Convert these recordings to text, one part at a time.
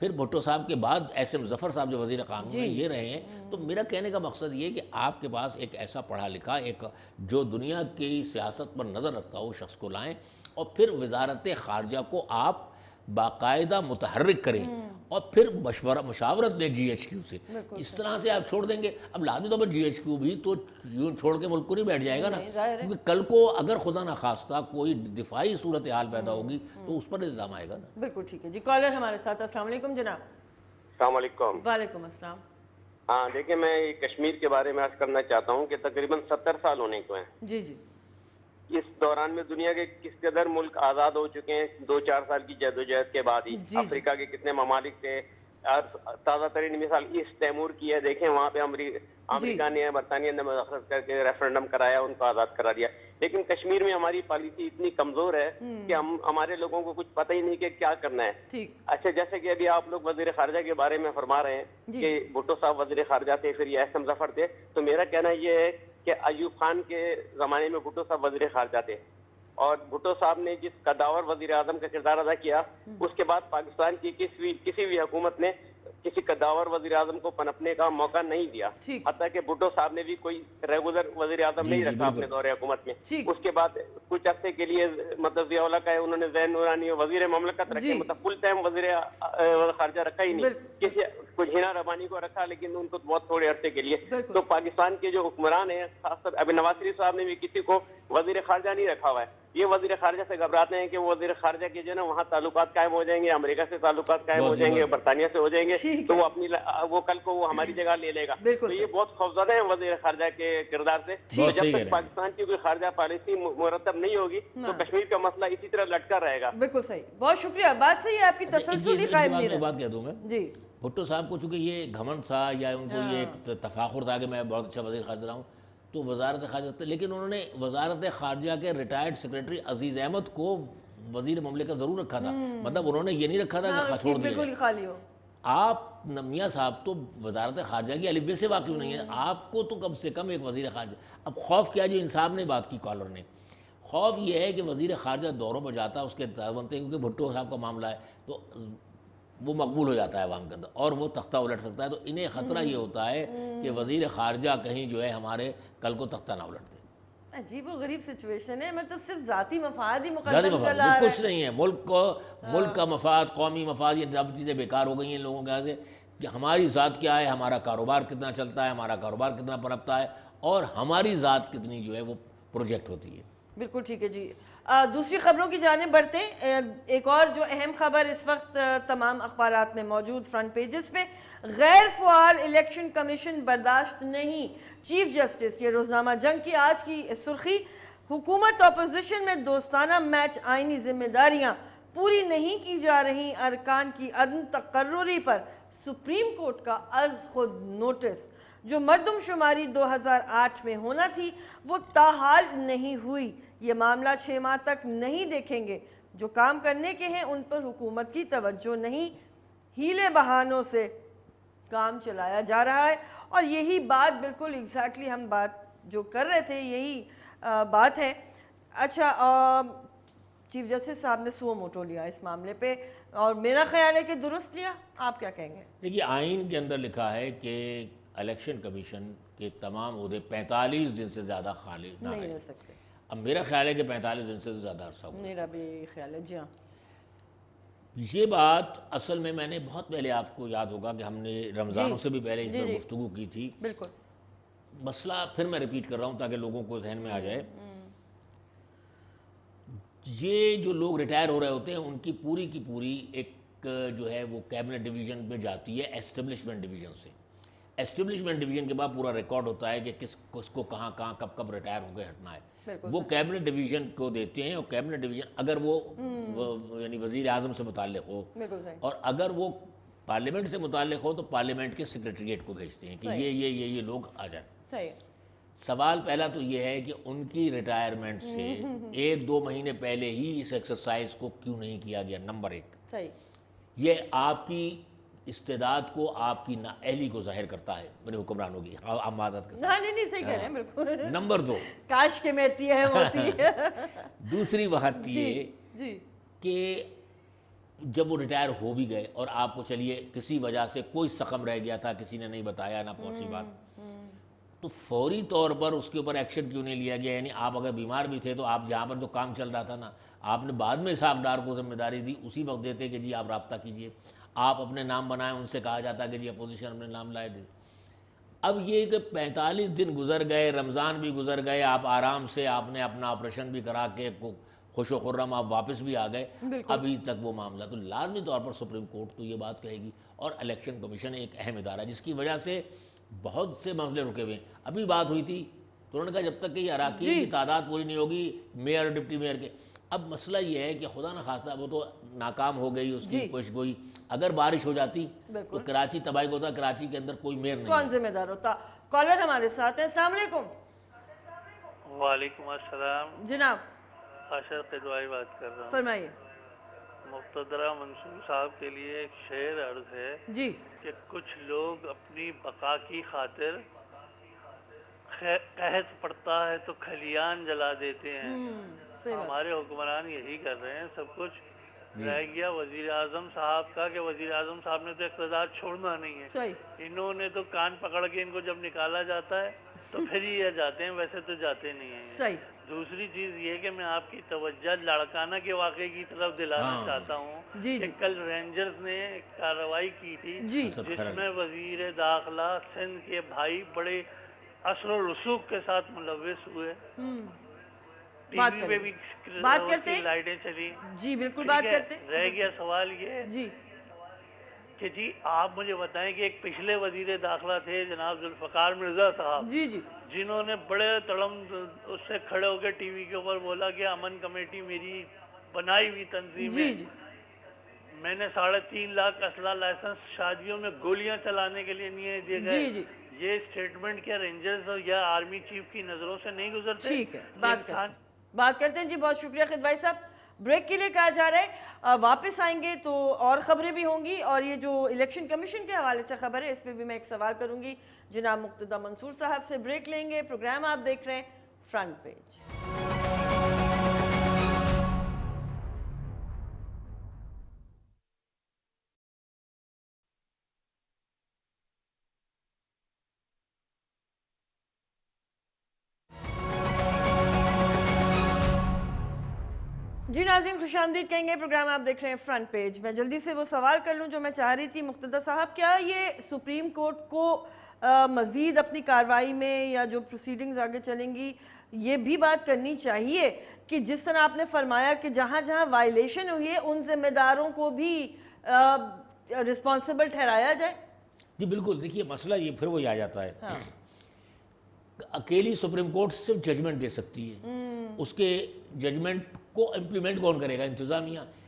پھر بھٹو صاحب کے بعد ایس ایم ظفر صاحب جو وزیر قانون ہیں یہ رہے ہیں. تو میرا کہنے کا مقصد یہ ہے کہ آپ کے پاس ایک ایسا پڑھا لکھا ایک جو دنیا کی سیاست پر نظر رکھتا ہو شخص کو لائیں اور پھر وزارت خارجہ کو آپ باقاعدہ متحرک کریں اور پھر مشاورت لیں جی ایچ کیو سے. اس طرح سے آپ چھوڑ دیں گے. اب لازمی طور پر جی ایچ کیو بھی تو یوں چھوڑ کے ملک کو نہیں بیٹھ جائے گا نا, کیونکہ کل کو اگر خدا نخواستہ کوئی دفاعی صورتحال پیدا ہوگی تو اس پر الزام آئے گا نا. بالکل ٹھیک ہے جی. کالر ہمارے ساتھ. السلام علیکم جناب. السلام علیکم. وعلیکم السلام. ہاں دیکھیں, میں کشمیر کے بارے میں عرض کرنا چاہتا ہوں کہ تقریباً 70 سال ہونے کو ہیں. جی جی. اس دوران میں دنیا کے کس قدر ملک آزاد ہو چکے ہیں 2-4 سال کی جدوجہد کے بعد ہی. افریقہ کے کتنے ممالک تھے. تازہ ترین مثال ایسٹ تیمور کی ہے. دیکھیں وہاں پہ امریکہ نے, برطانیہ نے مداخلت کر کے ریفرنڈم کرایا, ان کو آزاد کرا دیا. لیکن کشمیر میں ہماری پالیسی اتنی کمزور ہے کہ ہمارے لوگوں کو کچھ پتہ ہی نہیں کہ کیا کرنا ہے. اچھا, جیسے کہ ابھی آپ لوگ وزیر خارجہ کے بارے میں فرما رہے ہیں کہ بھٹو صاحب وزیر خارجہ تھے, پھر یہ ایس ایم ظفر تھے, تو میرا کہنا یہ ہے کہ ایوب خان کے زمانے میں بھٹو صاحب وزیر خارجہ تھے, اور بھٹو صاحب نے جس قداور وزیر اعظم کا کردار ادا کیا, اس کے بعد پاکستان کی کسی بھی حکومت نے کسی قداور وزیر اعظم کو پنپنے کا موقع نہیں دیا. حتیٰ کہ بھٹو صاحب نے بھی کوئی ریگولر وزیر اعظم نہیں رکھا اپنے دور حکومت میں. اس کے بعد کچھ عرصے کے لیے مطلب ضیاء اللہ کا انہوں نے ذہن نورانی وزیر مملکت رکھے, مطلب فل ٹائم وزیر خارجہ رکھا ہی نہیں. کسی کچھ ہینا ربانی کو رکھا, لیکن ان کو بہت تھوڑے عرصے کے لیے. تو پاکستان کے جو حکمران ہیں, خاص طور ابھی نواز شریف صاحب نے بھی کسی کو وزیر خارجہ نہیں رکھا ہوا ہے. یہ وزیر خارجہ سے گھبراتے ہیں کہ وہ وزیر خارجہ کے جو ہے نا وہاں تعلقات قائم ہو جائیں گے, امریکہ سے تعلقات قائم ہو جائیں گے, برطانیہ سے ہو جائیں گے, تو وہ کل کو وہ ہماری جگہ لے لے گا. تو یہ بہت خوفزدہ ہیں وزیر خارجہ کے کردار سے. تو جب تک پاکستان کی کوئی خارجہ پالیسی مرتب نہیں ہوگی تو کشمیر کا مسئلہ اسی طرح لٹکا رہے گا. بالکل صحیح, بہت شکریہ. بات صحیح ہے آپ کی, تسلسل ہی قائم نہیں رہا. بات کہہ دوں میں جی, بھٹو صاحب کو چونکہ یہ گھمنڈ تھا یا ان کو یہ تفاخر تھا کہ میں بہت اچھا وزیر خارجہ رہا ہوں, تو وزارت خارجہ, لیکن انہوں نے وزارت خارجہ کے ریٹائرڈ سیکرٹری عزیز احمد کو وزیر مملکت ضرور رکھا تھا. مطلب انہوں نے یہ نہیں رکھا تھا کہ چھوڑ دیا بالکل خالی ہو. آپ میاں صاحب تو وزارت خارجہ کی الف بے سے واقف نہیں ہے, آپ کو تو کم سے کم ایک وزیر خارجہ. اب خوف کیا, جو انصاف نے بات کی کالر نے, خوف یہ ہے کہ وزیر خارجہ دوروں پر جاتا ہے, اس کے بنتے ہیں کیونکہ بھٹو صاحب کا معاملہ ہے تو وہ مقبول ہو جاتا ہے عوام کے اندر اور وہ تختہ الٹ سکتا ہے. تو انہیں خطرہ یہ ہوتا ہے کہ وزیر خارجہ کہیں جو ہے ہمارے کل کو تختہ نہ الٹ دے. عجیب و غریب سچویشن ہے, مطلب صرف ذاتی مفاد ہی مقدم چلا رہا ہے. کچھ نہیں ہے. ملک کا مفاد, قومی مفاد, یہ سب چیزیں بیکار ہو گئی ہیں لوگوں کے سے کہ ہماری ذات کیا ہے, ہمارا کاروبار کتنا چلتا ہے, ہمارا کاروبار کتنا پنپتا ہے, اور ہماری ذات کتنی جو ہے وہ پروجیکٹ ہوتی ہے. بالکل ٹھیک ہے جی. دوسری خبروں کی جانب بڑھتے ہیں. ایک اور جو اہم خبر اس وقت تمام اخبارات میں موجود فرنٹ پیجز پہ, غیر فعال الیکشن کمیشن برداشت نہیں, چیف جسٹس. یہ روزنامہ جنگ کی آج کی سرخی, حکومت اپوزیشن میں دوستانہ میچ, آئینی ذمہ داریاں پوری نہیں کی جا رہی, ارکان کی عدم تقرری پر سپریم کورٹ کا از خود نوٹس. جو مردم شماری 2008 میں ہونا تھی وہ تاحال نہیں ہوئی. یہ معاملہ 6 ماہ تک نہیں دیکھیں گے. جو کام کرنے کے ہیں ان پر حکومت کی توجہ نہیں, ہیلے بہانوں سے کام چلایا جا رہا ہے. اور یہی بات بالکل ایگزیکٹلی ہم بات جو کر رہے تھے یہی بات ہے. اچھا, چیف جسٹس صاحب نے سو موٹو لیا اس معاملے پہ, اور میرا خیال ہے کہ درست لیا. آپ کیا کہیں گے؟ دیکھیے, آئین کے اندر لکھا ہے کہ الیکشن کمیشن کے تمام عہدے 45 دن سے زیادہ خالی نہ نہیں رہیں. رہ سکتے. اب میرا خیال ہے کہ 45 دن سے زیادہ عرصہ ہوا. میرا بھی خیال ہے. جی ہاں, یہ بات اصل میں نے بہت پہلے, آپ کو یاد ہوگا کہ ہم نے رمضانوں سے بھی پہلے اس پر گفتگو کی تھی. بالکل. مسئلہ پھر میں ریپیٹ کر رہا ہوں تاکہ لوگوں کو ذہن میں آ جائے. یہ جو لوگ ریٹائر ہو رہے ہوتے ہیں ان کی پوری ایک جو ہے وہ کیبنٹ ڈویژن پہ جاتی ہے ایسٹیبلشمنٹ ڈویژن سے. ایسٹیبلشمنٹ ڈویژن کے بعد پورا ریکارڈ ہوتا ہے کہ کس کو کہاں کب ریٹائر ہو کے ہٹنا ہے. وہ کیبنٹ ڈویژن کو دیتے ہیں, اور کیبنٹ ڈویژن اگر وہ یعنی وزیر اعظم سے متعلق ہو, اور اگر وہ پارلیمنٹ سے متعلق ہو تو پارلیمنٹ کے سیکریٹریٹ کو بھیجتے ہیں کہ یہ لوگ آ جائیں. سوال پہلا تو یہ ہے کہ ان کی ریٹائرمنٹ سے 1-2 مہینے پہلے ہی اس ایکسرسائز کو کیوں نہیں کیا گیا. نمبر 1, یہ آپ کی استعداد کو, آپ کی نااہلی کو ظاہر کرتا ہے میرے حکمرانوں کی عمادت کے ساتھ. نہیں صحیح کہہ رہے ہیں بالکل. نمبر 2, کاش کے میتی ہے ہوتی ہے. دوسری بات یہ کہ جب وہ ریٹائر ہو بھی گئے اور آپ کو چلیے کسی وجہ سے کوئی سقم رہ گیا تھا، کسی نے نہیں بتایا، نہ پہنچی بات، تو فوری طور پر اس کے اوپر ایکشن کیوں نہیں لیا گیا؟ یعنی آپ اگر بیمار بھی تھے تو آپ جہاں پر تو کام چل رہا تھا نا، آپ نے بعد میں اسحاق ڈار کو ذمہ داری دی، اسی وقت دیتے کہ جی آپ رابطہ کیجئے، آپ اپنے نام بنائیں، ان سے کہا جاتا کہ جی اپوزیشن اپنے نام لائے دے۔ اب یہ کہ 45 دن گزر گئے، رمضان بھی گزر گئے، آپ آرام سے آپ نے اپنا آپریشن بھی کرا کے خوش و خرم آپ واپس بھی آ گئے، ابھی تک وہ معاملہ، تو لازمی طور پر سپریم کورٹ تو یہ بات کہے گی، اور الیکشن کمیشن ایک اہم ادارہ جس کی وجہ سے بہت سے مسئلے رکے ہوئے ہیں۔ ابھی بات ہوئی تھی تو انہوں نے کہا جب تک کہ یہ اراکین کی تعداد پوری نہیں ہوگی میئر اور ڈپٹی میئر کے، اب مسئلہ یہ ہے کہ خدا نہ خواستہ وہ تو ناکام ہو گئی اس کی کوشش گوئی، اگر بارش ہو جاتی تو کراچی تباہی کو ہوتا، کراچی کے اندر کوئی میئر نہیں، کون ذمہ دار ہوتا؟ کالر ہمارے ساتھ ہیں، السلام علیکم۔ وعلیکم السلام، جناب اشرف قدوائی بات کر رہا ہوں۔ فرمائیے۔ مقتدرہ منصور صاحب کے لیے ایک شعر عرض ہے جی کہ کچھ لوگ اپنی بقا کی خاطر قحط پڑتا ہے تو کھلیان جلا دیتے ہیں۔ ہمارے حکمران یہی کر رہے ہیں، سب کچھ رہ گیا وزیر اعظم صاحب کا کہ وزیر اعظم صاحب نے تو اقتدار چھوڑنا نہیں ہے، انہوں نے تو کان پکڑ کے ان کو جب نکالا جاتا ہے تو پھر یہ جاتے ہیں، ویسے تو جاتے نہیں ہیں۔ دوسری چیز یہ کہ میں آپ کی توجہ لاڑکانہ کے واقعے کی طرف دلانا چاہتا ہوں کہ کل رینجرز نے کارروائی کی تھی جس میں وزیر داخلہ سندھ کے بھائی بڑے اثر و رسوخ کے ساتھ ملوث ہوئے، ٹی وی پہ بھی لائٹیں چلی۔ جی بالکل بات کرتے ہیں۔ رہ گیا سوال یہ کہ جی آپ مجھے بتائیں کہ ایک پچھلے وزیر داخلہ تھے جناب ذوالفقار مرزا صاحب، جنہوں نے بڑے تڑم اس سے کھڑے ہو کے ٹی وی کے اوپر بولا کہ امن کمیٹی میری بنائی ہوئی تنظیم ہے، میں نے 3.5 لاکھ اسلحہ لائسنس شادیوں میں گولیاں چلانے کے لیے نہیں دیے گئے۔ یہ اسٹیٹمنٹ کیا رینجرز یا آرمی چیف کی نظروں سے نہیں گزرتے؟ ٹھیک ہے، بات کرتے ہیں۔ جی بہت شکریہ خدوائی صاحب، بریک کے لیے کہا جا رہا ہے، واپس آئیں گے تو اور خبریں بھی ہوں گی، اور یہ جو الیکشن کمیشن کے حوالے سے خبر ہے اس پہ بھی میں ایک سوال کروں گی جناب مقتدیٰ منصور صاحب سے۔ بریک لیں گے، پروگرام آپ دیکھ رہے ہیں فرنٹ پیج۔ جی ناظرین خوش آمدید کہیں گے، پروگرام آپ دیکھ رہے ہیں فرنٹ پیج۔ میں جلدی سے وہ سوال کر لوں جو میں چاہ رہی تھی مقتدیٰ صاحب، کیا یہ سپریم کورٹ کو مزید اپنی کارروائی میں یا جو پروسیڈنگز آگے چلیں گی یہ بھی بات کرنی چاہیے کہ جس طرح آپ نے فرمایا کہ جہاں جہاں وائلیشن ہوئی ہے ان ذمہ داروں کو بھی رسپانسبل ٹھہرایا جائے؟ جی بالکل، دیکھیے مسئلہ یہ پھر وہی آ جاتا ہے، اکیلی سپریم کورٹ صرف ججمنٹ دے سکتی ہے، اس کے ججمنٹ کو امپلیمنٹ کون کرے گا؟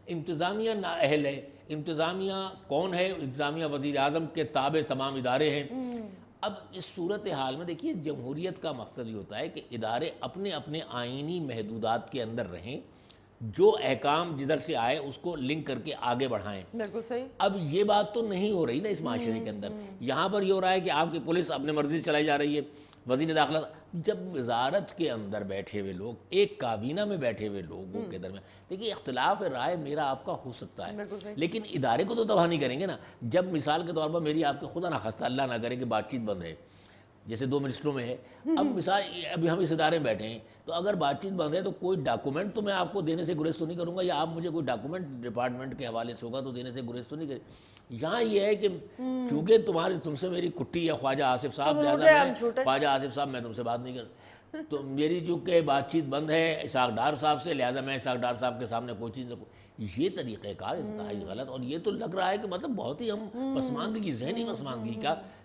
انتظامیہ نااہل ہے۔ انتظامیہ کون ہے؟ انتظامیہ وزیر اعظم کے تابع تمام ادارے ہیں۔ اب اس صورتحال میں دیکھیے جمہوریت کا مقصد یہ ہوتا ہے کہ ادارے اپنے اپنے آئینی محدودات کے اندر رہیں، جو احکام جدھر سے آئے اس کو لنک کر کے آگے بڑھائیں۔ بالکل صحیح۔ اب یہ بات تو نہیں ہو رہی نا اس معاشرے کے اندر، یہاں پر یہ ہو رہا ہے کہ آپ کی پولیس اپنے مرضی سے چلائی جا رہی ہے، وزیر داخلہ جب وزارت کے اندر بیٹھے ہوئے لوگ، ایک کابینہ میں بیٹھے ہوئے لوگوں کے درمیان، دیکھیے اختلاف رائے میرا آپ کا ہو سکتا ہے لیکن ادارے کو تو تباہ نہیں کریں گے نا۔ جب مثال کے طور پر میری آپ کے خدا نہ خواستہ اللہ نہ کرے کہ بات چیت بند ہے، جیسے 2 منسٹروں میں ہے، اب مثال ابھی ہم اس ادارے میں بیٹھے ہیں تو اگر بات چیت بند ہے تو کوئی ڈاکومنٹ تو میں آپ کو دینے سے گریز تو نہیں کروں گا، یا آپ مجھے کوئی ڈاکومنٹ ڈپارٹمنٹ کے حوالے سے ہوگا تو دینے سے گریز تو نہیں کریں۔ یہاں یہ ہے کہ چونکہ تم سے میری کٹی ہے خواجہ آصف صاحب، لہٰذا خواجہ آصف صاحب میں تم سے بات نہیں کر، تو میری چونکہ بات چیت بند ہے اسحاق ڈار صاحب سے، لہٰذا میں اسحاق ڈار صاحب کے سامنے کوئی چیز نہ، یہ طریقہ کار انتہائی غلط، اور یہ تو لگ رہا ہے کہ مطلب بہت ہی ہم پسماندگی، ذہنی پسماندگی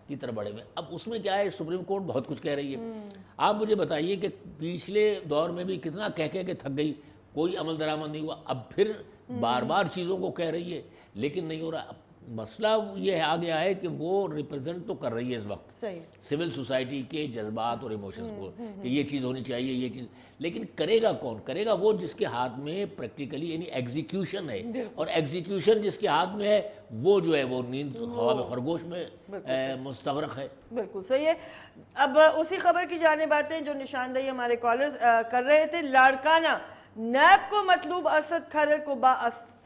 کی طرف بڑھے ہوئے۔ اب اس میں کیا ہے، سپریم کورٹ بہت کچھ کہہ رہی ہے۔ آپ مجھے بتائیے کہ پچھلے دور میں بھی کتنا کہہ کے تھک گئی، کوئی عمل درآمد نہیں ہوا، اب پھر بار بار چیزوں کو کہہ رہی ہے لیکن نہیں ہو رہا۔ مسئلہ یہ آ گیا ہے کہ وہ ریپرزینٹ تو کر رہی ہے اس وقت سول سوسائٹی کے جذبات اور ایموشنز کو کہ یہ چیز ہونی چاہیے، یہ چیز، لیکن کرے گا کون؟ کرے گا وہ جس کے ہاتھ میں پریکٹیکلی یعنی ایگزیکیوشن ہے، اور ایگزیکیوشن جس کے ہاتھ میں ہے وہ جو ہے وہ نیند خواب خرگوش میں مستغرق ہے۔ بالکل صحیح ہے۔ اب اسی خبر کی جانب آتے ہیں جو نشاندہی ہمارے کالرز کر رہے تھے، لاڑکانہ نیب کو مطلوب اسد کھرر کو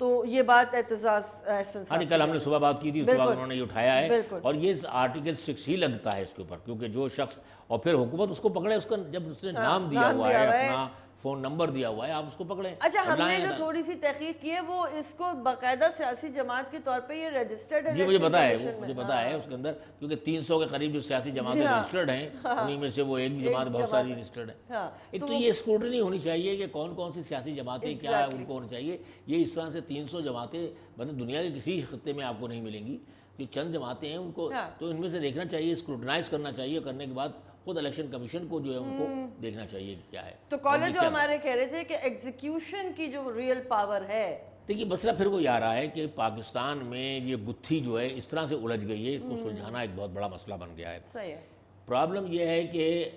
تو یہ بات اعتزاز احسن ہاں کل ہم نے صبح بات کی تھی، اس کے بعد انہوں نے یہ اٹھایا ہے، بالکل. اور یہ آرٹیکل 6 ہی لگتا ہے اس کے اوپر، کیونکہ جو شخص، اور پھر حکومت اس کو پکڑے، اس کا جب اس نے نام دیا ہوا ہے، اپنا فون نمبر دیا ہوا ہے، آپ اس کو پکڑیں. اچھا ہم نے جو تھوڑی سی تحقیق کی ہے وہ اس کو باقاعدہ سیاسی جماعت کے طور پہ یہ رجسٹرڈ ہے. جی مجھے پتا ہے، مجھے پتا ہے اس کے اندر، کیونکہ 300 کے قریب جو سیاسی جماعتیں رجسٹرڈ ہیں، انہی میں سے وہ ایک بھی جماعت بہت ساری رجسٹرڈ ہے. ایک تو یہ اسکروٹنی ہونی چاہیے کہ کون کون سی سیاسی جماعتیں کیا ہے، ان کو ہونا چاہیے. یہ اس طرح سے 300 جماعتیں مطلب دنیا کے کسی خطے میں آپ کو نہیں ملیں گی. جو چند جماعتیں ہیں ان کو تو ان میں سے دیکھنا چاہیے، اسکروٹنائز کرنا چاہیے، کرنے کے بعد خود الیکشن کمیشن کو جو ہے ان کو دیکھنا چاہیے کیا ہے. تو کالر جو ہمارے کہہ رہے تھے کہ ایگزیکیوشن کی جو ریئل پاور ہے، دیکھیے مسئلہ پھر وہ یہ آ رہا ہے کہ پاکستان میں یہ گتھی جو ہے اس طرح سے الجھ گئی ہے، اس کو سلجھانا ایک بہت بڑا مسئلہ بن گیا ہے. صحیح ہے. پرابلم یہ ہے کہ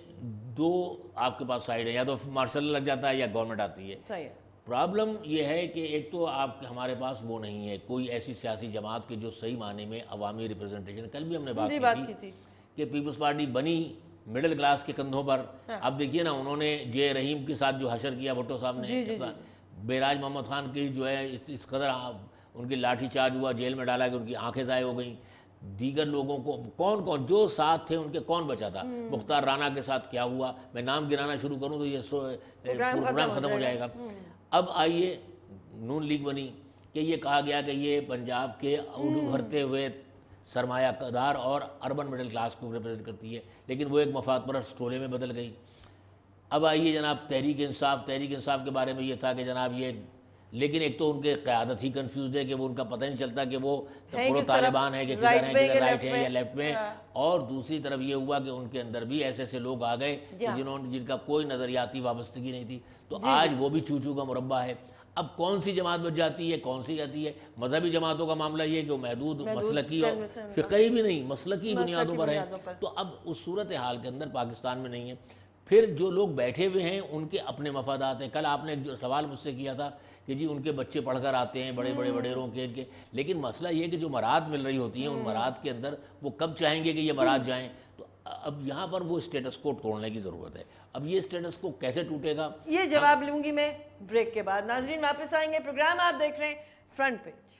دو آپ کے پاس سائڈ ہے، یا تو مارشل لگ جاتا ہے یا گورنمنٹ آتی ہے. صحیح ہے. پرابلم یہ ہے کہ ایک تو آپ ہمارے پاس وہ نہیں ہے کوئی ایسی سیاسی جماعت کے جو صحیح معنی میں عوامی ریپرزنٹیشن. کل بھی ہم نے بات کی تھی کہ پیپلز پارٹی بنی مڈل کلاس کے کندھوں پر. اب دیکھیے نا، انہوں نے جے رحیم کے ساتھ جو حشر کیا بھٹو صاحب نے، بیراج محمد خان کی جو ہے اس قدر ان کی لاٹھی چارج ہوا، جیل میں ڈالا کہ ان کی آنکھیں ضائع ہو گئیں. دیگر لوگوں کو کون جو ساتھ تھے ان کے کون بچا تھا؟ مختار رانا کے ساتھ کیا ہوا؟ میں نام گرانا شروع کروں تو یہ پروگرام ختم ہو جائے گا. اب آئیے نون لیگ بنی کہ یہ کہا گیا کہ یہ پنجاب کے ابھرتے ہوئے سرمایہ دار اور اربن مڈل کلاس کو ریپرزینٹ کرتی ہے، لیکن وہ ایک مفاد پرست ٹولے میں بدل گئی. اب آئیے جناب تحریک انصاف کے بارے میں یہ تھا کہ جناب یہ، لیکن ایک تو ان کے قیادت ہی کنفیوزڈ ہے کہ وہ ان کا پتہ نہیں چلتا کہ وہ پورا طالبان ہے کہ کدھر ہیں، کدھر رائٹ ہیں یا لیفٹ میں. اور دوسری طرف یہ ہوا کہ ان کے اندر بھی ایسے لوگ آ گئے جن کا کوئی نظریاتی وابستگی نہیں تھی. تو آج وہ بھی چوچو کا مربع ہے. اب کون سی جماعت بچ جاتی ہے، کون سی جاتی ہے؟ مذہبی جماعتوں کا معاملہ یہ کہ وہ محدود مسلکی اور فقہی بھی نہیں، مسلکی بنیادوں پر ہے. تو اب اس صورتحال کے اندر پاکستان میں نہیں ہے. پھر جو لوگ بیٹھے ہوئے ہیں ان کے اپنے مفادات ہیں. کل آپ نے جو سوال مجھ سے کیا تھا کہ جی ان کے بچے پڑھ کر آتے ہیں بڑے وڈیروں کے، لیکن مسئلہ یہ کہ جو مراد مل رہی ہوتی ہیں ان مراد کے اندر وہ کب چاہیں گے کہ یہ مراد جائیں. تو اب یہاں پر وہ اسٹیٹس کو توڑنے کی ضرورت ہے. اب یہ اسٹیٹس کو کیسے ٹوٹے گا، یہ جواب لوں گی میں بریک کے بعد. ناظرین واپس آئیں گے، پروگرام آپ دیکھ رہے ہیں فرنٹ پیج.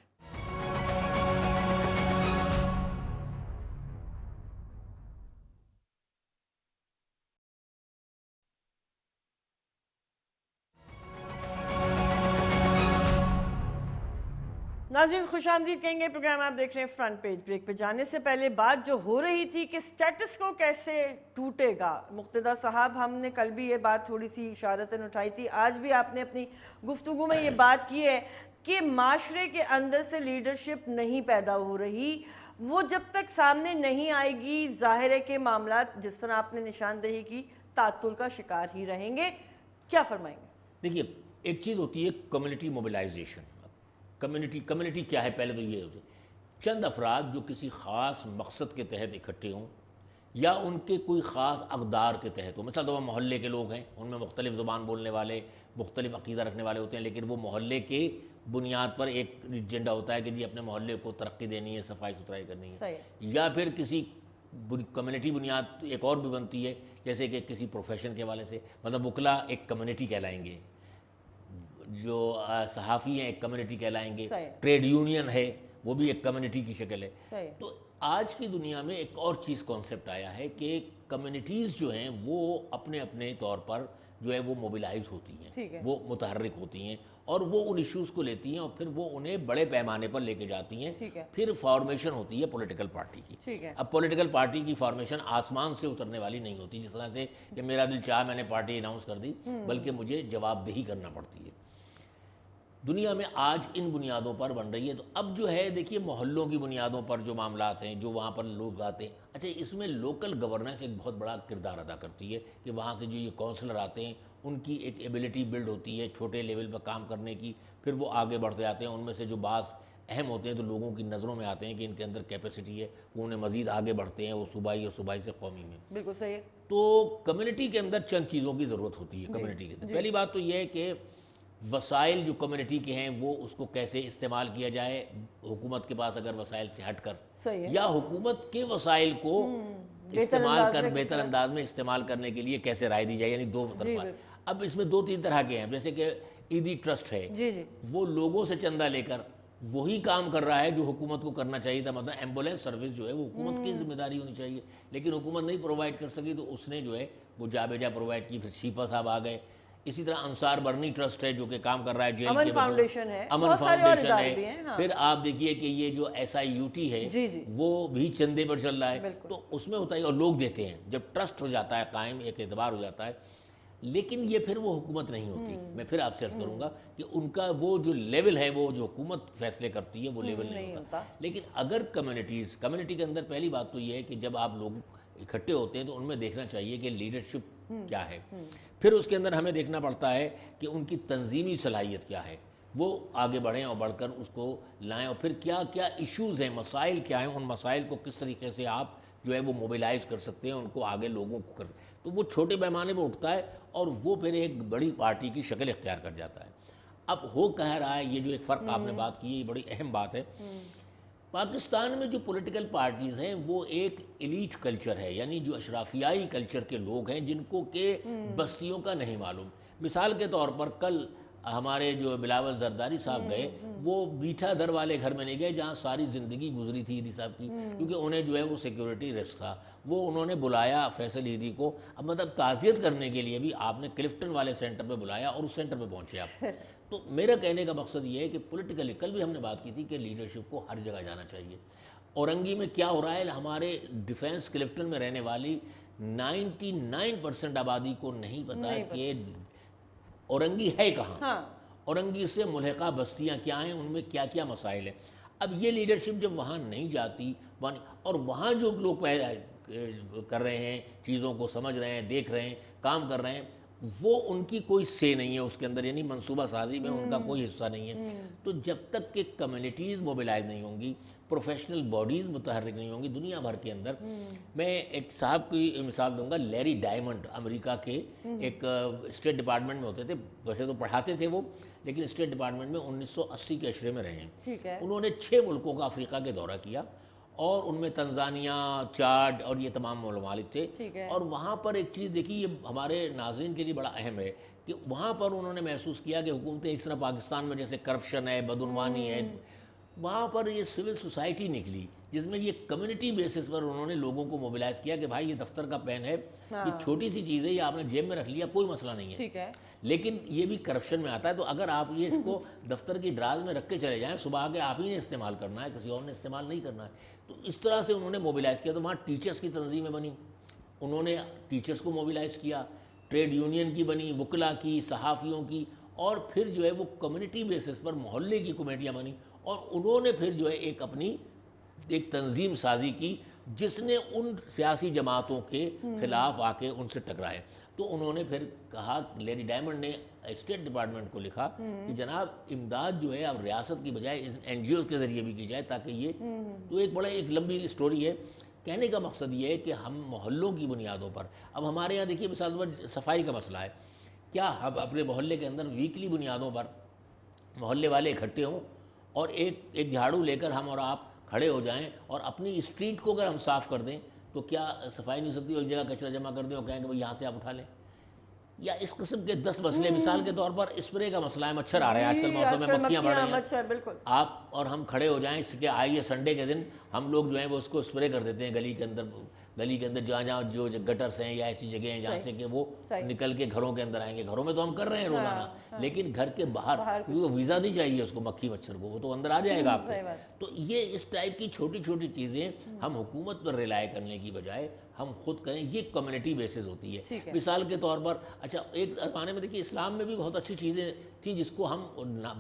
ناظرین خوش آمدید کہیں گے، پروگرام آپ دیکھ رہے ہیں فرنٹ پیج. بریک پہ جانے سے پہلے بات جو ہو رہی تھی کہ سٹیٹس کو کیسے ٹوٹے گا، مقتدیٰ صاحب ہم نے کل بھی یہ بات تھوڑی سی اشارتاً اٹھائی تھی، آج بھی آپ نے اپنی گفتگو میں یہ بات کی ہے کہ معاشرے کے اندر سے لیڈرشپ نہیں پیدا ہو رہی. وہ جب تک سامنے نہیں آئے گی ظاہر ہے کہ معاملات جس طرح آپ نے نشاندہی کی تعطل کا شکار ہی رہیں گے. کیا فرمائیں گے؟ دیکھیے ایک چیز ہوتی ہے کمیونٹی موبلائزیشن. کمیونٹی کیا ہے؟ پہلے تو یہ ہوتی ہے چند افراد جو کسی خاص مقصد کے تحت اکٹھے ہوں یا ان کے کوئی خاص اقدار کے تحت ہوں. مثلا تو محلے کے لوگ ہیں، ان میں مختلف زبان بولنے والے، مختلف عقیدہ رکھنے والے ہوتے ہیں، لیکن وہ محلے کے بنیاد پر ایک ایجنڈا ہوتا ہے کہ جی اپنے محلے کو ترقی دینی ہے، صفائی ستھرائی کرنی ہے. یا پھر کسی کمیونٹی بنیاد ایک اور بھی بنتی ہے، جیسے کہ کسی پروفیشن کے حوالے سے، مطلب وکلا ایک کمیونٹی کہلائیں گے، جو صحافی ہیں ایک کمیونٹی کہلائیں گے، ٹریڈ یونین ہے وہ بھی ایک کمیونٹی کی شکل ہے. تو آج کی دنیا میں ایک اور چیز کانسیپٹ آیا ہے کہ کمیونٹیز جو ہیں وہ اپنے اپنے طور پر جو ہے وہ موبلائز ہوتی ہیں، وہ متحرک ہوتی ہیں اور وہ ان ایشوز کو لیتی ہیں اور پھر وہ انہیں بڑے پیمانے پر لے کے جاتی ہیں. پھر فارمیشن ہوتی ہے پولیٹیکل پارٹی کی. اب پولیٹیکل پارٹی کی فارمیشن آسمان سے اترنے والی نہیں ہوتی جس طرح سے کہ میرا دل چاہا میں نے پارٹی اناؤنس کر دی، بلکہ مجھے جواب دہی کرنا پڑتی ہے. دنیا میں آج ان بنیادوں پر بن رہی ہے. تو اب جو ہے دیکھیے محلوں کی بنیادوں پر جو معاملات ہیں، جو وہاں پر لوگ آتے ہیں، اچھا اس میں لوکل گورننس ایک بہت بڑا کردار ادا کرتی ہے کہ وہاں سے جو یہ کونسلر آتے ہیں ان کی ایک ایبلٹی بلڈ ہوتی ہے چھوٹے لیول پر کام کرنے کی، پھر وہ آگے بڑھتے آتے ہیں. ان میں سے جو بعض اہم ہوتے ہیں تو لوگوں کی نظروں میں آتے ہیں کہ ان کے اندر کیپیسٹی ہے، وہ انہیں مزید آگے بڑھتے ہیں، وہ صوبائی اور صوبائی سے قومی میں. بالکل صحیح ہے. تو کمیونٹی کے اندر چند چیزوں کی ضرورت ہوتی ہے کمیونٹی کے اندر. پہلی بات تو یہ ہے کہ وسائل جو کمیونٹی کے ہیں وہ اس کو کیسے استعمال کیا جائے. حکومت کے پاس اگر وسائل سے ہٹ کر یا حکومت کے وسائل کو استعمال کر بہتر انداز میں استعمال کرنے کے لیے کیسے رائے دی جائے، یعنی دو طرفہ. اب اس میں دو تین طرح کے ہیں، جیسے کہ عیدی ٹرسٹ ہے جی جی وہ لوگوں سے چندہ لے کر وہی کام کر رہا ہے جو حکومت کو کرنا چاہیے تھا. مطلب ایمبولینس سروس جو ہے وہ حکومت کی ذمہ داری ہونی چاہیے, لیکن حکومت نہیں پرووائڈ کر سکی تو اس نے جو ہے وہ جا بے جا پرووائڈ کی. پھر شیپا صاحب آ گئے. اسی طرح انصار برنی ٹرسٹ ہے جو کہ کام کر رہا ہے جیل کے امن فاؤنڈیشن ہے, امن بہت سارے اور فاؤنڈیشن ادارے بھی ہے. ہیں. پھر آپ دیکھیے کہ یہ جو SIUT ہے جی جی وہ بھی چندے پر چل رہا ہے. تو اس میں ہوتا ہے اور لوگ دیتے ہیں. جب ٹرسٹ ہو جاتا ہے قائم, ایک اعتبار ہو جاتا ہے, لیکن یہ پھر وہ حکومت نہیں ہوتی. میں پھر آپ سے عرض کروں گا کہ ان کا وہ جو لیول ہے وہ جو حکومت فیصلے کرتی ہے وہ لیول نہیں ہوتا. لیکن اگر کمیونٹی کے اندر پہلی بات تو یہ ہے کہ جب آپ لوگ اکٹھے ہوتے ہیں تو ان میں دیکھنا چاہیے کہ لیڈرشپ کیا ہے. پھر اس کے اندر ہمیں دیکھنا پڑتا ہے کہ ان کی تنظیمی صلاحیت کیا ہے, وہ آگے بڑھیں اور بڑھ کر اس کو لائیں, اور پھر کیا کیا ایشوز ہیں, مسائل کیا ہیں, ان مسائل کو کس طریقے سے آپ جو ہے وہ موبیلائز کر سکتے ہیں, ان کو آگے لوگوں کو کر سکتے ہیں. تو وہ چھوٹے پیمانے پہ اٹھتا ہے اور وہ پھر ایک بڑی پارٹی کی شکل اختیار کر جاتا ہے. اب ہو کہہ رہا ہے, یہ جو ایک فرق آپ نے بات کی, یہ بڑی اہم بات ہے. پاکستان میں جو پولیٹیکل پارٹیز ہیں وہ ایک ایلیٹ کلچر ہے, یعنی جو اشرافیائی کلچر کے لوگ ہیں جن کو کہ بستیوں کا نہیں معلوم. مثال کے طور پر کل ہمارے جو بلاول زرداری صاحب گئے, وہ میٹھا در والے گھر میں نہیں گئے جہاں ساری زندگی گزری تھی عیدی صاحب کی, کیونکہ انہیں جو ہے وہ سیکیورٹی رسک تھا. وہ انہوں نے بلایا فیصل عیدی کو, اب مطلب تعزیت کرنے کے لیے بھی آپ نے کلفٹن والے سینٹر پہ بلایا اور اس سینٹر پہ پہنچے آپ. تو میرا کہنے کا مقصد یہ ہے کہ پولیٹیکلی, کل بھی ہم نے بات کی تھی کہ لیڈرشپ کو ہر جگہ جانا چاہیے. اورنگی میں کیا ہو رہا ہے, ہمارے ڈیفینس کلفٹن میں رہنے والی 99% آبادی کو نہیں پتا کہ اورنگی ہے کہاں, اورنگی سے ملحقہ بستیاں کیا ہیں, ان میں کیا کیا مسائل ہیں. اب یہ لیڈرشپ جب وہاں نہیں جاتی, اور وہاں جو لوگ کر رہے ہیں, چیزوں کو سمجھ رہے ہیں, دیکھ رہے ہیں, کام کر رہے ہیں, وہ ان کی کوئی سے نہیں ہے اس کے اندر, یعنی منصوبہ سازی میں ان کا کوئی حصہ نہیں ہے. تو جب تک کہ کمیونٹیز موبیلائز نہیں ہوں گی, پروفیشنل باڈیز متحرک نہیں ہوں گی دنیا بھر کے اندر. میں ایک صاحب کی مثال دوں گا, لیری ڈائمنڈ, امریکہ کے ایک اسٹیٹ ڈپارٹمنٹ میں ہوتے تھے, ویسے تو پڑھاتے تھے وہ, لیکن اسٹیٹ ڈپارٹمنٹ میں 1980 کے عشرے میں رہے ہیں. انہوں نے 6 ملکوں کا افریقہ کے دورہ کیا, اور ان میں تنزانیہ, چاڈ اور یہ تمام ممالک تھے. اور وہاں پر ایک چیز دیکھی, یہ ہمارے ناظرین کے لیے بڑا اہم ہے کہ وہاں پر انہوں نے محسوس کیا کہ حکومتیں اس طرح پاکستان میں جیسے کرپشن ہے, بدعنوانی ہے, وہاں پر یہ سول سوسائٹی نکلی جس میں یہ کمیونٹی بیسس پر انہوں نے لوگوں کو موبیلائز کیا کہ بھائی یہ دفتر کا پین ہے, یہ چھوٹی سی چیز ہے, یہ آپ نے جیب میں رکھ لیا, کوئی مسئلہ نہیں ہے, لیکن یہ بھی کرپشن میں آتا ہے. تو اگر آپ یہ اس کو دفتر کی ڈراز میں رکھ کے چلے جائیں, صبح کے آپ ہی نے استعمال کرنا ہے, کسی اور نے استعمال نہیں کرنا ہے. تو اس طرح سے انہوں نے موبیلائز کیا. تو وہاں ٹیچرز کی تنظیمیں بنی, انہوں نے ٹیچرز کو موبیلائز کیا, ٹریڈ یونین کی بنی, وکلا کی, صحافیوں کی, اور پھر جو ہے وہ کمیونٹی بیسس پر محلے کی کمیٹیاں بنی, اور انہوں نے پھر جو ہے ایک اپنی ایک تنظیم سازی کی جس نے ان سیاسی جماعتوں کے خلاف آ کے ان سے ٹکرائے. تو انہوں نے پھر کہا, لیری ڈائمنڈ نے اسٹیٹ ڈپارٹمنٹ کو لکھا کہ جناب امداد جو ہے اب ریاست کی بجائے NGOs کے ذریعے بھی کی جائے تاکہ یہ, تو ایک بڑا ایک لمبی سٹوری ہے. کہنے کا مقصد یہ ہے کہ ہم محلوں کی بنیادوں پر, اب ہمارے یہاں دیکھیے مثال پر صفائی کا مسئلہ ہے, کیا ہم اپنے محلے کے اندر ویکلی بنیادوں پر محلے والے اکٹھے ہوں اور ایک جھاڑو لے کر ہم اور آپ کھڑے ہو جائیں اور اپنی اسٹریٹ کو اگر ہم صاف کر دیں تو کیا صفائی نہیں ہو سکتی؟ ایک جگہ کچرا جمع کر دیں اور کہیں کہ بھائی یہاں سے آپ اٹھا لیں. یا اس قسم کے 10 مسئلے, مثال کے طور پر اسپرے کا مسئلہ ہے, مچھر آ رہے ہیں آج کل موسم میں, مکھیاں بڑھ رہی ہیں, آپ اور ہم کھڑے ہو جائیں اس کے, آئیے سنڈے کے دن ہم لوگ جو ہیں وہ اس کو اسپرے کر دیتے ہیں گلی کے اندر جہاں جو گٹرس ہیں یا ایسی جگہیں ہیں جہاں سے کہ وہ نکل کے گھروں کے اندر آئیں گے. گھروں میں تو ہم کر رہے ہیں روزانہ, لیکن گھر کے باہر کیونکہ ویزا نہیں چاہیے اس کو, مکھی مچھر کو, وہ تو اندر آ جائے گا آپ کو. تو یہ اس ٹائپ کی چھوٹی چھوٹی چیزیں ہم حکومت پر ریلائی کرنے کی بجائے ہم خود کریں, یہ کمیونٹی بیسز ہوتی ہے. مثال کے طور پر اچھا ایک زمانے میں دیکھیے اسلام میں بھی بہت اچھی چیزیں تھیں جس کو ہم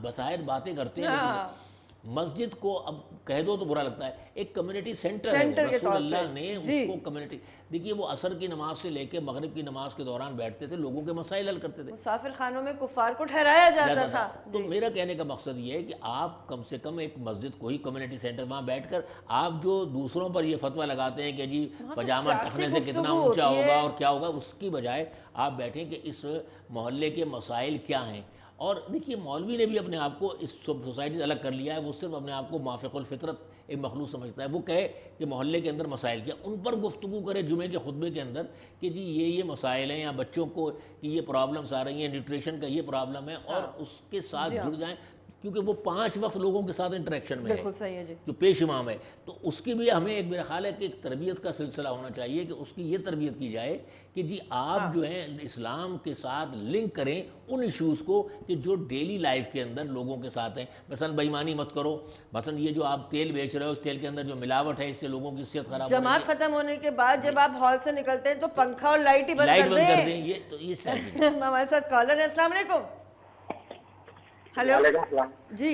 بظاہر باتیں کرتے ہیں, لیکن مسجد کو اب کہہ دو تو برا لگتا ہے, ایک کمیونٹی سینٹر ہے. رسول اللہ نے اس کو کمیونٹی, دیکھیے وہ عصر کی نماز سے لے کے مغرب کی نماز کے دوران بیٹھتے تھے, لوگوں کے مسائل حل کرتے تھے, مسافر خانوں میں کفار کو ٹھہرایا جاتا تھا. تو میرا کہنے کا مقصد یہ ہے کہ آپ کم سے کم ایک مسجد کو ہی کمیونٹی سینٹر وہاں بیٹھ کر, آپ جو دوسروں پر یہ فتویٰ لگاتے ہیں کہ جی پاجامہ ٹکنے سے کتنا اونچا ہوگا اور کیا ہوگا, اس کی بجائے آپ بیٹھیں کہ اس محلے کے مسائل کیا ہیں. اور دیکھیے مولوی نے بھی اپنے آپ کو اس سوسائٹی سے الگ کر لیا ہے, وہ صرف اپنے آپ کو موافق الفطرت ایک مخلوق سمجھتا ہے، وہ کہے کہ محلے کے اندر مسائل کیا، ان پر گفتگو کرے جمعے کے خطبے کے اندر کہ جی یہ مسائل ہیں، یا بچوں کو کہ یہ پرابلمس آ رہی ہیں، نیوٹریشن کا یہ پرابلم ہے، اور اس کے ساتھ جڑ جائیں، کیونکہ وہ 5 وقت لوگوں کے ساتھ انٹریکشن میں بالکل صحیح ہے جی، جو پیش امام ہے، تو اس کی بھی ہمیں ایک میرا خیال ہے کہ ایک تربیت کا سلسلہ ہونا چاہیے کہ اس کی یہ تربیت کی جائے کہ جی آپ جو ہیں اسلام کے ساتھ لنک کریں ان ایشوز کو کہ جو ڈیلی لائف کے اندر لوگوں کے ساتھ ہیں. مثلا بےایمانی مت کرو، مثلا یہ جو آپ تیل بیچ رہے ہو اس تیل کے اندر جو ملاوٹ ہے اس سے لوگوں کی صحت خراب ہو رہی ہے. جماعت ختم ہونے کے بعد جب آپ ہال سے نکلتے ہیں تو پنکھا اور لائٹ ہی بند کر دیں. یہ تو یہ ہمارے ساتھ کالر ہے. السلام علیکم. ہیلو جی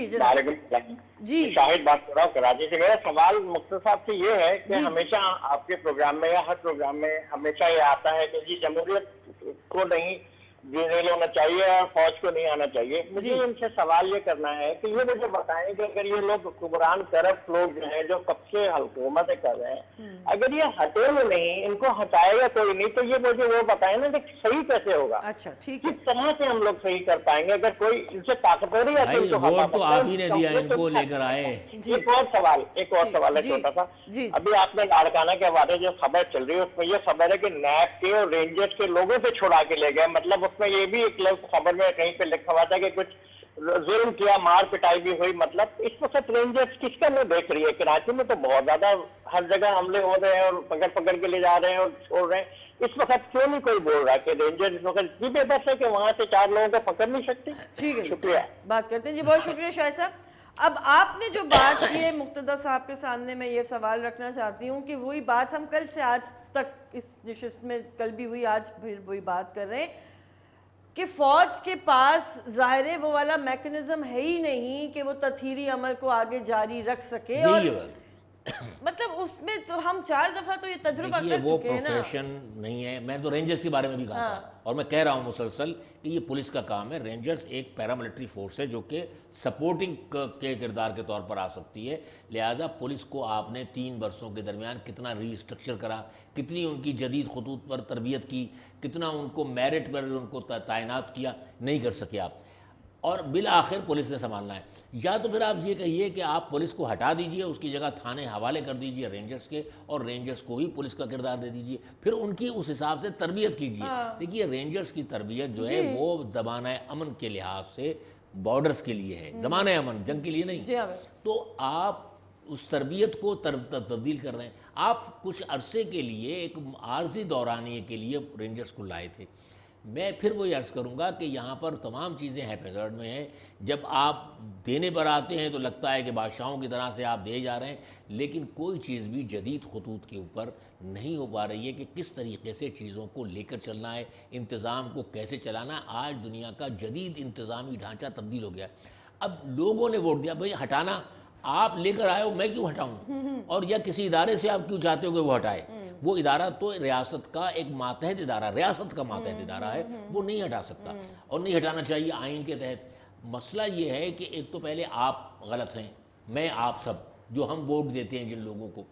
جی شاہد بات کر رہا ہوں کراچی سے. میرا سوال مختصر صاحب سے یہ ہے کہ ہمیشہ آپ کے پروگرام میں یا ہر پروگرام میں ہمیشہ یہ آتا ہے کہ جی جمہوریت کو نہیں ذیل ہونا چاہیے اور فوج کو نہیں آنا چاہیے. مجھے ان سے سوال یہ کرنا ہے کہ یہ مجھے بتائیں کہ اگر یہ لوگ حکمران کرپٹ لوگ جو ہیں جو کب سے حکومتیں کر رہے ہیں، اگر یہ ہٹے ہوئے نہیں، ان کو ہٹائے گا کوئی نہیں، تو یہ مجھے وہ بتائیں نا کہ صحیح کیسے ہوگا. اچھا ٹھیک ہے. کس طرح سے ہم لوگ صحیح کر پائیں گے اگر کوئی ان سے طاقتور ہے بھائی ووٹ تو آپ ہی نے دیا، ان کو لے کر آئے. ایک اور سوال ہے چھوٹا سا. ابھی آپ نے لاڑکانہ کے حوالے جو خبر چل رہی ہے اس میں یہ خبر ہے کہ نیب کے اور رینجرز کے لوگوں سے چھڑا کے لے گئے. مطلب اس میں یہ بھی ایک لفظ خبر میں کہیں پہ لکھا ہوا تھا کہ کچھ ظلم کیا، مار پٹائی بھی ہوئی. مطلب اس وقت رینجرز کس کا منہ دیکھ رہی ہے؟ کراچی میں تو بہت زیادہ ہر جگہ حملے ہو رہے ہیں اور پکڑ کے لے جا رہے ہیں اور چھوڑ رہے ہیں. اس وقت کیوں نہیں کوئی بول رہا کہ رینجر اس وقت اتنی بے بس ہے کہ وہاں سے 4 لوگوں کو پکڑ نہیں سکتے؟ ٹھیک ہے، شکریہ. بات کرتے ہیں جی. بہت شکریہ شاہد صاحب. اب آپ نے جو بات کی ہے مقتدی صاحب کے سامنے میں یہ سوال رکھنا چاہتی ہوں کہ وہی بات ہم کل سے آج تک اس نشست میں کل بھی ہوئی، آج پھر وہی بات کر رہے ہیں کہ فوج کے پاس ظاہر وہ والا میکنزم ہے ہی نہیں کہ وہ تطہیری عمل کو آگے جاری رکھ سکے. اور مطلب اس میں تو ہم 4 دفعہ تو یہ تجربہ کر چکے ہیں نا. وہ پروفیشن نہیں ہے. میں تو رینجرز کے بارے میں بھی کہا تھا اور میں کہہ رہا ہوں مسلسل کہ یہ پولیس کا کام ہے. رینجرز ایک پیراملٹری فورس ہے جو کہ سپورٹنگ کے کردار کے طور پر آ سکتی ہے. لہٰذا پولیس کو آپ نے 3 برسوں کے درمیان کتنا ری اسٹرکچر کرا، کتنی ان کی جدید خطوط پر تربیت کی، کتنا ان کو میرٹ پر ان کو تعینات کیا، نہیں کر سکے آپ. اور بالآخر پولیس نے سنبھالنا ہے. یا تو پھر آپ یہ کہیے کہ آپ پولیس کو ہٹا دیجئے، اس کی جگہ تھانے حوالے کر دیجئے رینجرز کے، اور رینجرز کو ہی پولیس کا کردار دے دیجئے، پھر ان کی اس حساب سے تربیت کیجئے. دیکھیے رینجرز کی تربیت جو ہے وہ زمانہ امن کے لحاظ سے بارڈرز کے لیے ہے، زمانہ امن، جنگ کے لیے نہیں. تو آپ اس تربیت کو تبدیل کر رہے ہیں. آپ کچھ عرصے کے لیے ایک عارضی دورانیے کے لیے رینجرز کو لائے تھے. میں پھر وہی عرض کروں گا کہ یہاں پر تمام چیزیں ہیپیزرڈ میں ہیں. جب آپ دینے پر آتے ہیں تو لگتا ہے کہ بادشاہوں کی طرح سے آپ دے جا رہے ہیں، لیکن کوئی چیز بھی جدید خطوط کے اوپر نہیں ہو پا رہی ہے کہ کس طریقے سے چیزوں کو لے کر چلنا ہے، انتظام کو کیسے چلانا ہے. آج دنیا کا جدید انتظامی ڈھانچہ تبدیل ہو گیا. اب لوگوں نے ووٹ دیا، بھائی ہٹانا آپ لے کر آئے ہو، میں کیوں ہٹاؤں؟ اور یا کسی ادارے سے آپ کیوں چاہتے ہو کہ وہ ہٹائے؟ وہ ادارہ تو ریاست کا ایک ماتحت ادارہ، ریاست کا ماتحت ادارہ ہے، وہ نہیں ہٹا سکتا اور نہیں ہٹانا چاہیے آئین کے تحت. مسئلہ یہ ہے کہ ایک تو پہلے آپ غلط ہیں، میں آپ سب جو ہم ووٹ دیتے ہیں جن لوگوں کو،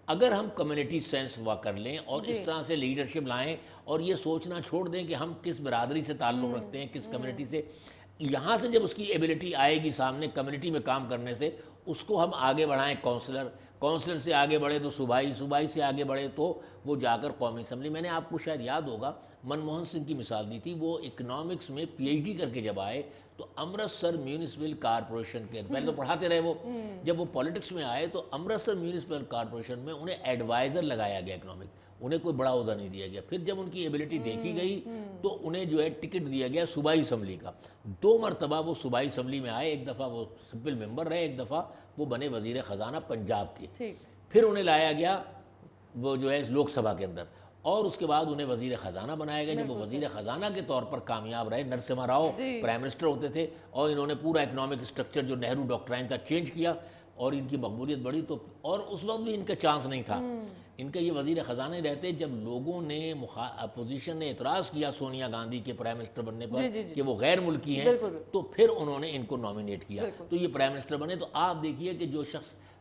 اگر ہم کمیونٹی سینس ہوا کر لیں اور اس طرح سے لیڈرشپ لائیں اور یہ سوچنا چھوڑ دیں کہ ہم کس برادری سے تعلق رکھتے ہیں، کس کمیونٹی سے، یہاں سے جب اس کی ایبلٹی آئے گی سامنے کمیونٹی میں کام کرنے سے، اس کو ہم آگے بڑھائیں. کونسلر سے آگے بڑھے تو صوبائی سے آگے بڑھے تو وہ جا کر قومی اسمبلی. میں نے آپ کو شاید یاد ہوگا منموہن سنگھ کی مثال دی تھی. وہ اکنامکس میں PhD کر کے جب آئے تو امرتسر میونسپل کارپوریشن کے پہلے تو پڑھاتے رہے وہ، جب وہ پولیٹکس میں آئے تو امرتسر میونسپل کارپوریشن میں انہیں ایڈوائزر لگایا گیا اکنامک، انہیں کوئی بڑا عہدہ نہیں دیا گیا. پھر جب ان کی ایبلٹی دیکھی گئی تو انہیں جو ہے ٹکٹ دیا گیا صوبائی اسمبلی کا. 2 مرتبہ وہ صوبائی اسمبلی میں آئے، ایک دفعہ وہ سمپل ممبر رہے، ایک دفعہ وہ بنے وزیر خزانہ پنجاب کے. پھر انہیں لایا گیا وہ جو ہے لوک سبھا کے اندر، اور اس کے بعد انہیں وزیر خزانہ بنایا گیا. جب وہ وزیر خزانہ کے طور پر کامیاب رہے، نرسمہا راؤ پرائم منسٹر ہوتے تھے اور انہوں نے پورا اکنامک اسٹرکچر جو نہرو ڈاکٹرائن تھا چینج کیا اور ان کی مقبولیت بڑھی. تو اور اس وقت بھی ان کا چانس نہیں تھا. ان کے یہ وزیر خزانہ ہی رہتے جب لوگوں نے اپوزیشن نے اعتراض کیا سونیا گاندھی کے پرائم منسٹر بننے پر کہ وہ غیر ملکی ہیں، تو پھر انہوں نے ان کو نامینیٹ کیا تو یہ پرائم منسٹر بنے. تو آپ دیکھیے کہ جو شخص